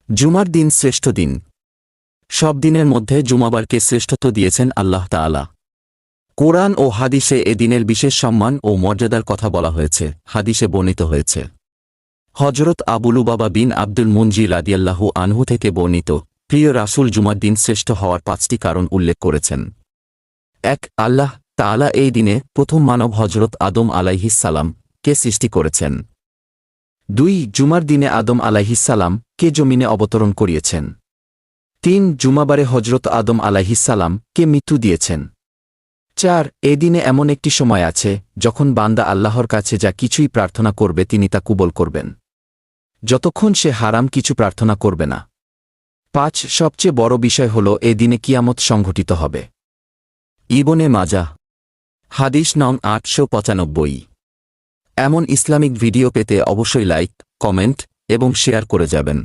জুমার দিন শ্রেষ্ঠ দিন। সব দিনের মধ্যে জুমাবারকে শ্রেষ্ঠত্ব দিয়েছেন আল্লাহ তাআলা। কোরআন ও হাদিসে এ দিনের বিশেষ সম্মান ও মর্যাদার কথা বলা হয়েছে। হাদিসে বর্ণিত হয়েছে, হযরত আবু লুবাবা বিন আব্দুল মুনজি রাদিয়াল্লাহু আনহু থেকে বর্ণিত, প্রিয় রাসূল জুমার দিন শ্রেষ্ঠ হওয়ার ৫টি কারণ উল্লেখ করেছেন। ১. আল্লাহ তাআলা এই দিনে প্রথম মানব হযরত আদম আলাইহিস সালাম কে সৃষ্টি করেছেন। ২. জুমার দিনে আদম আলাইহিস সালাম কে জমিনে অবতরণ করিয়েছেন। ৩. জুমাবারে হযরত আদম আলাইহিস সালাম কে মৃত্যু দিয়েছেন। ৪. এ দিনে এমন একটি সময় আছে যখন বান্দা আল্লাহর কাছে যা কিছুই প্রার্থনা করবে তিনি তা কবুল করবেন, যতক্ষণ সে হারাম কিছু প্রার্থনা করবে না। ৫. সবচেয়ে বড় বিষয় হল এ দিনে কিয়ামত সংঘটিত হবে। ইবনে মাজাহ হাদিস নং ৮৯৫। এমন ইসলামিক ভিডিও পেতে অবশ্যই লাইক, কমেন্ট এবং শেয়ার করে যাবেন।